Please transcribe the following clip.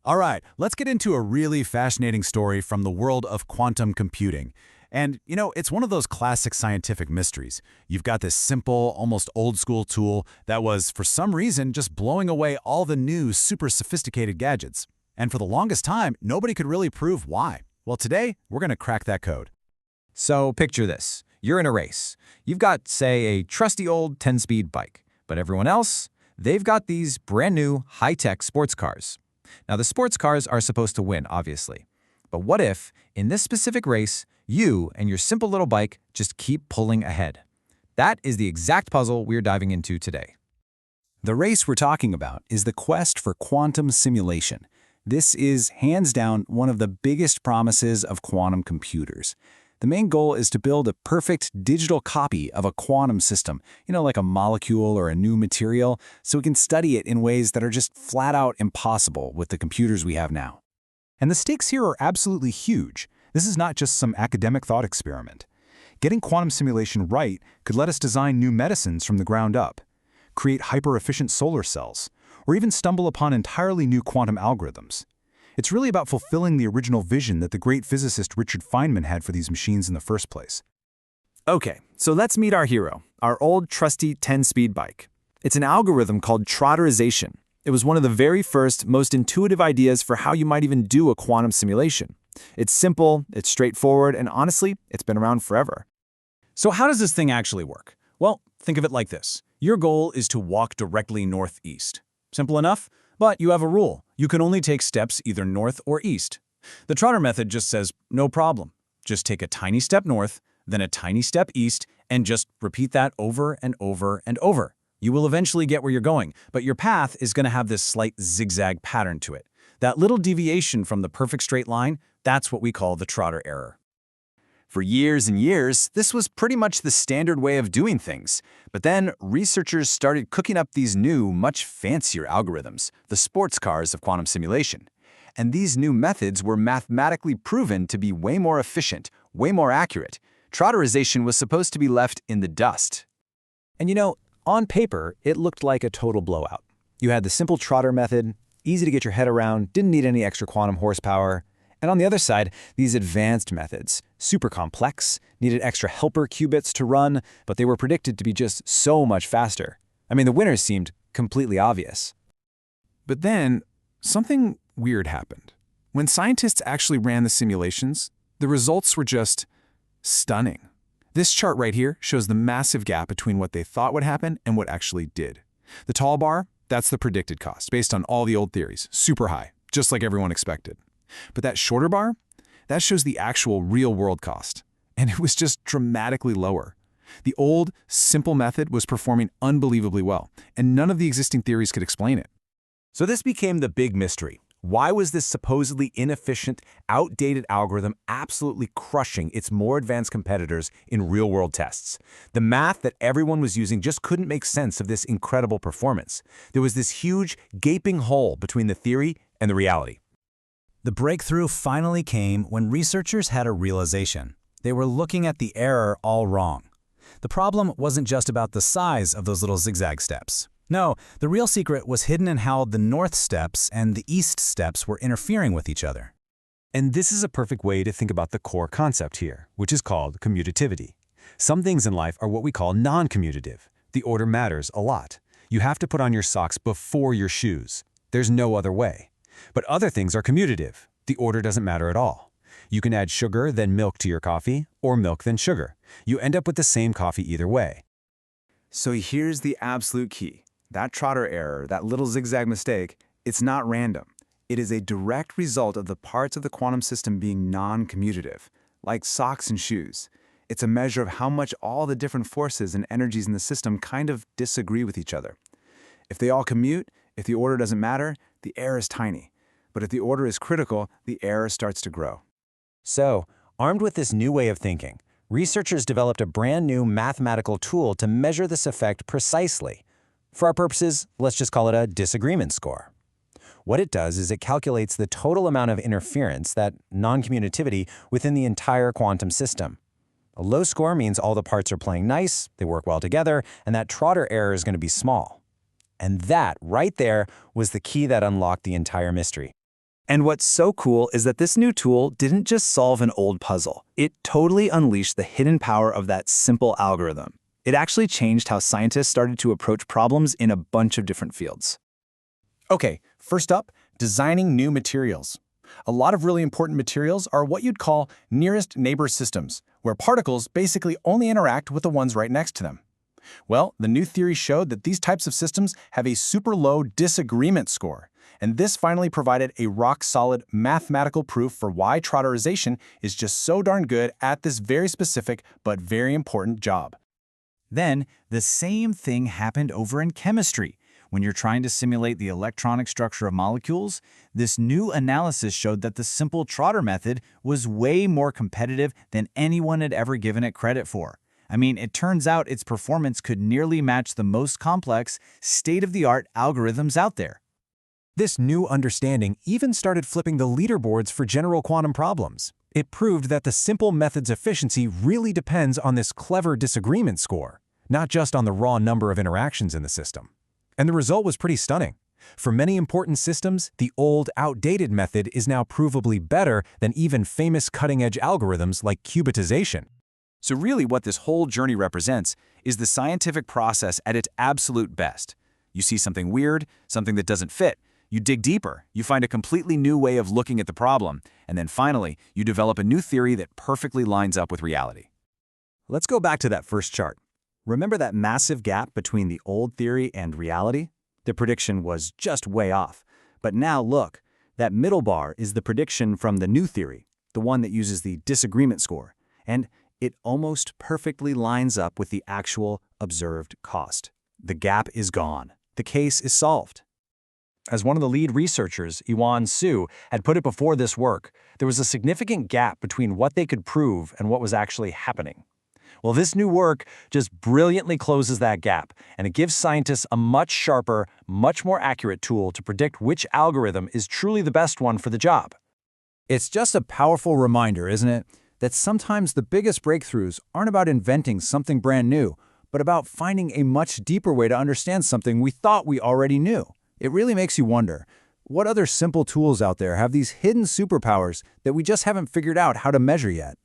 All right, let's get into a really fascinating story from the world of quantum computing. And, it's one of those classic scientific mysteries. You've got this simple, almost old-school tool that was, for some reason, just blowing away all the new, super sophisticated gadgets. And for the longest time, nobody could really prove why. Well, today, we're going to crack that code. So picture this. You're in a race. You've got, say, a trusty old 10-speed bike. But everyone else, they've got these brand new, high-tech sports cars. Now, the sports cars are supposed to win, obviously. But what if, in this specific race, you and your simple little bike just keep pulling ahead? That is the exact puzzle we're diving into today. The race we're talking about is the quest for quantum simulation. This is, hands down, one of the biggest promises of quantum computers. The main goal is to build a perfect digital copy of a quantum system, like a molecule or a new material, so we can study it in ways that are just flat out impossible with the computers we have now. And the stakes here are absolutely huge. This is not just some academic thought experiment. Getting quantum simulation right could let us design new medicines from the ground up, create hyper-efficient solar cells, or even stumble upon entirely new quantum algorithms. It's really about fulfilling the original vision that the great physicist Richard Feynman had for these machines in the first place. Okay, so let's meet our hero, our old trusty 10-speed bike. It's an algorithm called Trotterization. It was one of the very first, most intuitive ideas for how you might even do a quantum simulation. It's simple, it's straightforward, and honestly, it's been around forever. So how does this thing actually work? Well, think of it like this. Your goal is to walk directly northeast. Simple enough? But you have a rule. You can only take steps either north or east. The Trotter method just says, no problem. Just take a tiny step north, then a tiny step east, and just repeat that over and over and over. You will eventually get where you're going, but your path is going to have this slight zigzag pattern to it. That little deviation from the perfect straight line, that's what we call the Trotter error. For years and years, this was pretty much the standard way of doing things. But then researchers started cooking up these new, much fancier algorithms, the sports cars of quantum simulation. And these new methods were mathematically proven to be way more efficient, way more accurate. Trotterization was supposed to be left in the dust. And on paper, it looked like a total blowout. You had the simple Trotter method, easy to get your head around, didn't need any extra quantum horsepower. And on the other side, these advanced methods, super complex, needed extra helper qubits to run, but they were predicted to be just so much faster. I mean, the winners seemed completely obvious. But then, something weird happened. When scientists actually ran the simulations, the results were just stunning. This chart right here shows the massive gap between what they thought would happen and what actually did. The tall bar, that's the predicted cost, based on all the old theories, super high, just like everyone expected. But that shorter bar, that shows the actual real-world cost, and it was just dramatically lower. The old, simple method was performing unbelievably well, and none of the existing theories could explain it. So this became the big mystery. Why was this supposedly inefficient, outdated algorithm absolutely crushing its more advanced competitors in real-world tests? The math that everyone was using just couldn't make sense of this incredible performance. There was this huge, gaping hole between the theory and the reality. The breakthrough finally came when researchers had a realization. They were looking at the error all wrong. The problem wasn't just about the size of those little zigzag steps. No, the real secret was hidden in how the north steps and the east steps were interfering with each other. And this is a perfect way to think about the core concept here, which is called commutativity. Some things in life are what we call non-commutative. The order matters a lot. You have to put on your socks before your shoes. There's no other way. But other things are commutative. The order doesn't matter at all. You can add sugar, then milk to your coffee, or milk, then sugar. You end up with the same coffee either way. So here's the absolute key. That Trotter error, that little zigzag mistake, it's not random. It is a direct result of the parts of the quantum system being non-commutative, like socks and shoes. It's a measure of how much all the different forces and energies in the system kind of disagree with each other. If they all commute, if the order doesn't matter, the error is tiny. But if the order is critical, the error starts to grow. So, armed with this new way of thinking, researchers developed a brand new mathematical tool to measure this effect precisely. For our purposes, let's just call it a disagreement score. What it does is it calculates the total amount of interference, that non-commutativity, within the entire quantum system. A low score means all the parts are playing nice, they work well together, and that Trotter error is going to be small. And that, right there, was the key that unlocked the entire mystery. And what's so cool is that this new tool didn't just solve an old puzzle. It totally unleashed the hidden power of that simple algorithm. It actually changed how scientists started to approach problems in a bunch of different fields. Okay, first up, designing new materials. A lot of really important materials are what you'd call nearest neighbor systems, where particles basically only interact with the ones right next to them. Well, the new theory showed that these types of systems have a super low disagreement score, and this finally provided a rock-solid mathematical proof for why trotterization is just so darn good at this very specific but very important job. Then, the same thing happened over in chemistry. When you're trying to simulate the electronic structure of molecules, this new analysis showed that the simple Trotter method was way more competitive than anyone had ever given it credit for. I mean, it turns out its performance could nearly match the most complex, state-of-the-art algorithms out there. This new understanding even started flipping the leaderboards for general quantum problems. It proved that the simple method's efficiency really depends on this clever disagreement score, not just on the raw number of interactions in the system. And the result was pretty stunning. For many important systems, the old, outdated method is now provably better than even famous cutting-edge algorithms like qubitization. So really what this whole journey represents is the scientific process at its absolute best. You see something weird, something that doesn't fit. You dig deeper, you find a completely new way of looking at the problem, and then finally, you develop a new theory that perfectly lines up with reality. Let's go back to that first chart. Remember that massive gap between the old theory and reality? The prediction was just way off. But now look, that middle bar is the prediction from the new theory, the one that uses the disagreement score, and it almost perfectly lines up with the actual observed cost. The gap is gone. The case is solved. As one of the lead researchers, Iwan Su, had put it before this work, there was a significant gap between what they could prove and what was actually happening. Well, this new work just brilliantly closes that gap, and it gives scientists a much sharper, much more accurate tool to predict which algorithm is truly the best one for the job. It's just a powerful reminder, isn't it, that sometimes the biggest breakthroughs aren't about inventing something brand new, but about finding a much deeper way to understand something we thought we already knew. It really makes you wonder, what other simple tools out there have these hidden superpowers that we just haven't figured out how to measure yet?